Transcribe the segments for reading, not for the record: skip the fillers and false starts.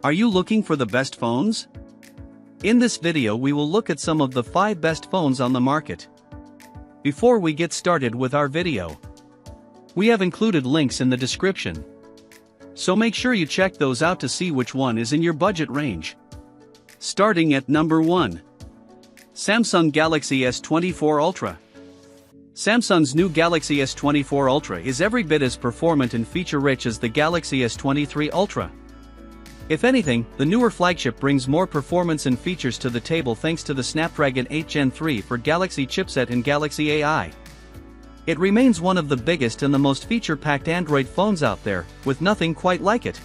Are you looking for the best phones? In this video we will look at some of the 5 best phones on the market. Before we get started with our video, we have included links in the description. So make sure you check those out to see which one is in your budget range. Starting at number 1. Samsung Galaxy S24 Ultra. Samsung's new Galaxy S24 Ultra is every bit as performant and feature-rich as the Galaxy S23 Ultra. If anything, the newer flagship brings more performance and features to the table thanks to the Snapdragon 8 Gen 3 for Galaxy chipset and Galaxy AI. It remains one of the biggest and the most feature-packed Android phones out there, with nothing quite like it.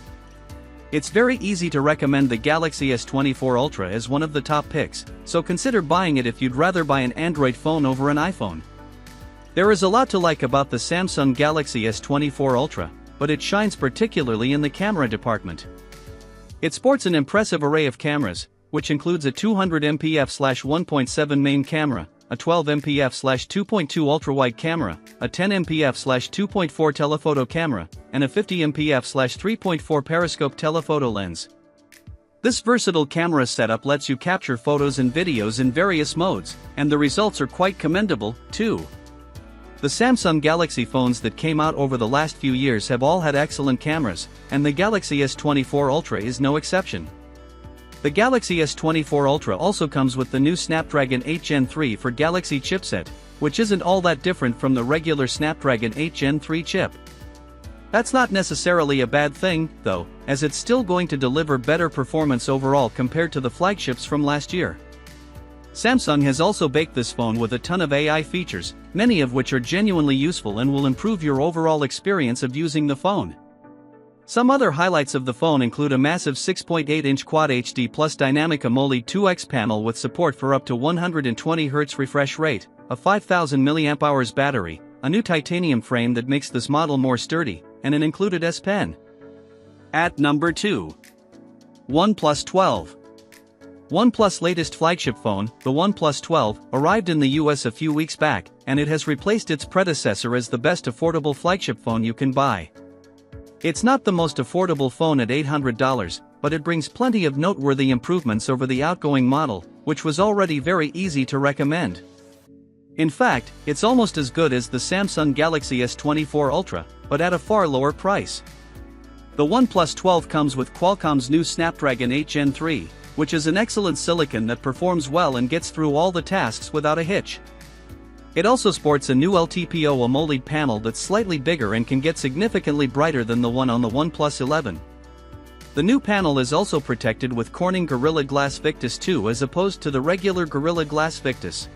It's very easy to recommend the Galaxy S24 Ultra as one of the top picks, so consider buying it if you'd rather buy an Android phone over an iPhone. There is a lot to like about the Samsung Galaxy S24 Ultra, but it shines particularly in the camera department. It sports an impressive array of cameras, which includes a 200MP f/1.7 main camera, a 12MP f/2.2 ultra-wide camera, a 10MP f/2.4 telephoto camera, and a 50MP f/3.4 periscope telephoto lens. This versatile camera setup lets you capture photos and videos in various modes, and the results are quite commendable, too. The Samsung Galaxy phones that came out over the last few years have all had excellent cameras, and the Galaxy S24 Ultra is no exception. The Galaxy S24 Ultra also comes with the new Snapdragon 8 Gen 3 for Galaxy chipset, which isn't all that different from the regular Snapdragon 8 Gen 3 chip. That's not necessarily a bad thing, though, as it's still going to deliver better performance overall compared to the flagships from last year. Samsung has also baked this phone with a ton of AI features, many of which are genuinely useful and will improve your overall experience of using the phone. Some other highlights of the phone include a massive 6.8-inch Quad HD Plus Dynamic AMOLED 2X panel with support for up to 120Hz refresh rate, a 5000 mAh battery, a new titanium frame that makes this model more sturdy, and an included S Pen. At number 2. OnePlus 12. OnePlus' latest flagship phone, the OnePlus 12, arrived in the US a few weeks back, and it has replaced its predecessor as the best affordable flagship phone you can buy. It's not the most affordable phone at $800, but it brings plenty of noteworthy improvements over the outgoing model, which was already very easy to recommend. In fact, it's almost as good as the Samsung Galaxy S24 Ultra, but at a far lower price. The OnePlus 12 comes with Qualcomm's new Snapdragon 8 Gen 3, which is an excellent silicon that performs well and gets through all the tasks without a hitch. It also sports a new LTPO AMOLED panel that's slightly bigger and can get significantly brighter than the one on the OnePlus 11. The new panel is also protected with Corning Gorilla Glass Victus 2 as opposed to the regular Gorilla Glass Victus.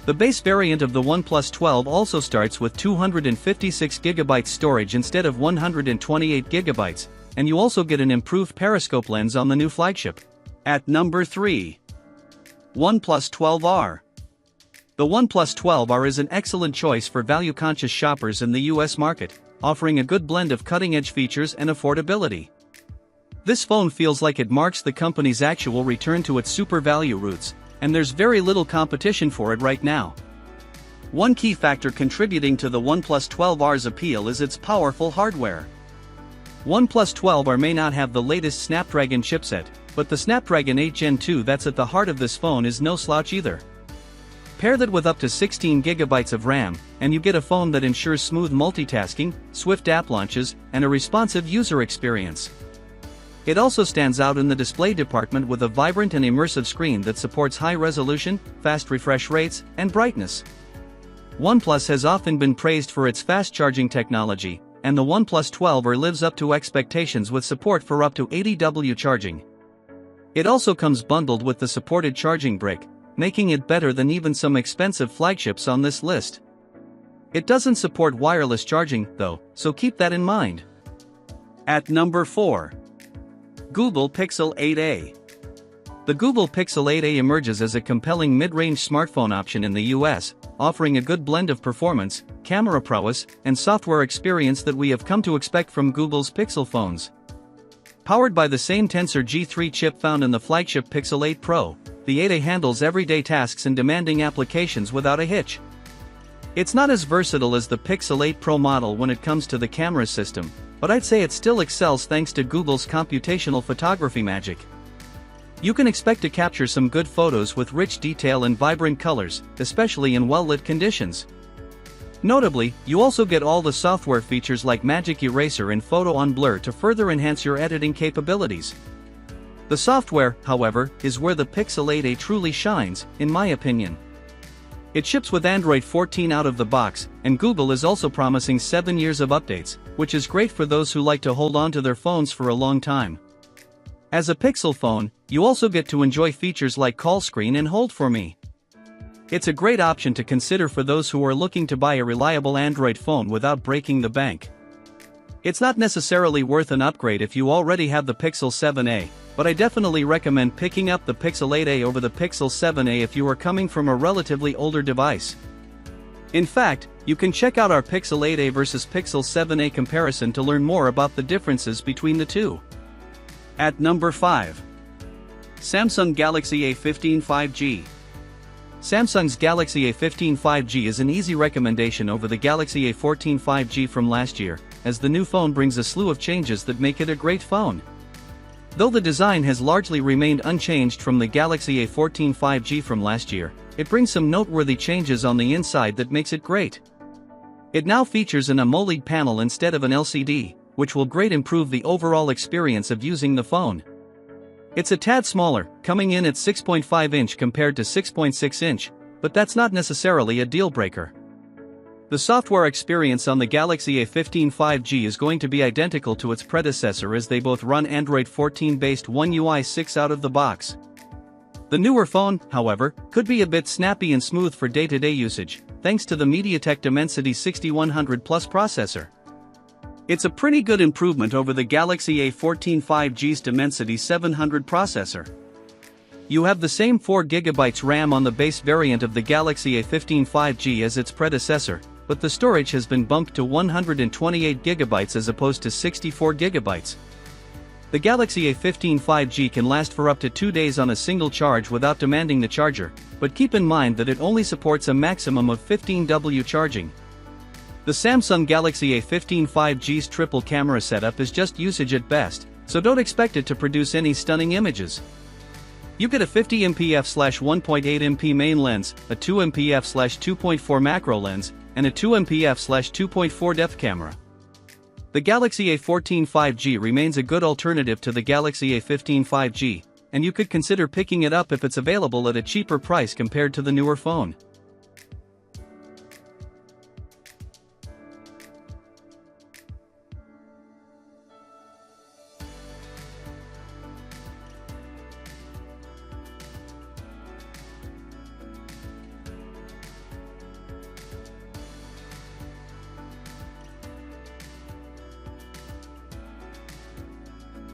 The base variant of the OnePlus 12 also starts with 256GB storage instead of 128GB, and you also get an improved periscope lens on the new flagship. At number 3. OnePlus 12R. The OnePlus 12R is an excellent choice for value-conscious shoppers in the US market, offering a good blend of cutting-edge features and affordability. This phone feels like it marks the company's actual return to its super value roots, and there's very little competition for it right now. One key factor contributing to the OnePlus 12R's appeal is its powerful hardware. OnePlus 12R may not have the latest Snapdragon chipset, but the Snapdragon 8 Gen 2 that's at the heart of this phone is no slouch either. Pair that with up to 16GB of RAM, and you get a phone that ensures smooth multitasking, swift app launches, and a responsive user experience. It also stands out in the display department with a vibrant and immersive screen that supports high resolution, fast refresh rates, and brightness. OnePlus has often been praised for its fast charging technology, and the OnePlus 12R lives up to expectations with support for up to 80W charging. It also comes bundled with the supported charging brick, making it better than even some expensive flagships on this list. It doesn't support wireless charging, though, so keep that in mind. At number 4. Google Pixel 8a. The Google Pixel 8a emerges as a compelling mid-range smartphone option in the US, offering a good blend of performance, camera prowess, and software experience that we have come to expect from Google's Pixel phones. Powered by the same Tensor G3 chip found in the flagship Pixel 8 Pro, the 8a handles everyday tasks and demanding applications without a hitch. It's not as versatile as the Pixel 8 Pro model when it comes to the camera system, but I'd say it still excels thanks to Google's computational photography magic. You can expect to capture some good photos with rich detail and vibrant colors, especially in well-lit conditions. Notably, you also get all the software features like Magic Eraser and Photo on Blur to further enhance your editing capabilities. The software, however, is where the Pixel 8a truly shines, in my opinion. It ships with Android 14 out of the box, and Google is also promising 7 years of updates, which is great for those who like to hold on to their phones for a long time. As a Pixel phone, you also get to enjoy features like Call Screen and Hold for Me. It's a great option to consider for those who are looking to buy a reliable Android phone without breaking the bank. It's not necessarily worth an upgrade if you already have the Pixel 7a, but I definitely recommend picking up the Pixel 8a over the Pixel 7a if you are coming from a relatively older device. In fact, you can check out our Pixel 8a versus Pixel 7a comparison to learn more about the differences between the two. At number 5. Samsung Galaxy A15 5G. Samsung's Galaxy A15 5G is an easy recommendation over the Galaxy A14 5G from last year, as the new phone brings a slew of changes that make it a great phone. Though the design has largely remained unchanged from the Galaxy A14 5G from last year, it brings some noteworthy changes on the inside that makes it great. It now features an AMOLED panel instead of an LCD, which will greatly improve the overall experience of using the phone. It's a tad smaller, coming in at 6.5-inch compared to 6.6-inch, but that's not necessarily a deal breaker. The software experience on the Galaxy A15 5G is going to be identical to its predecessor as they both run Android 14-based One UI 6 out of the box. The newer phone, however, could be a bit snappy and smooth for day-to-day usage, thanks to the MediaTek Dimensity 6100 Plus processor. It's a pretty good improvement over the Galaxy A14 5G's Dimensity 700 processor. You have the same 4GB RAM on the base variant of the Galaxy A15 5G as its predecessor, but the storage has been bumped to 128GB as opposed to 64GB. The Galaxy A15 5G can last for up to 2 days on a single charge without demanding the charger, but keep in mind that it only supports a maximum of 15W charging. The Samsung Galaxy A15 5G's triple camera setup is just usage at best, so don't expect it to produce any stunning images. You get a 50MP f/1.8MP main lens, a 2MP f/2.4 macro lens, and a 2MP f/2.4 depth camera. The Galaxy A14 5G remains a good alternative to the Galaxy A15 5G, and you could consider picking it up if it's available at a cheaper price compared to the newer phone.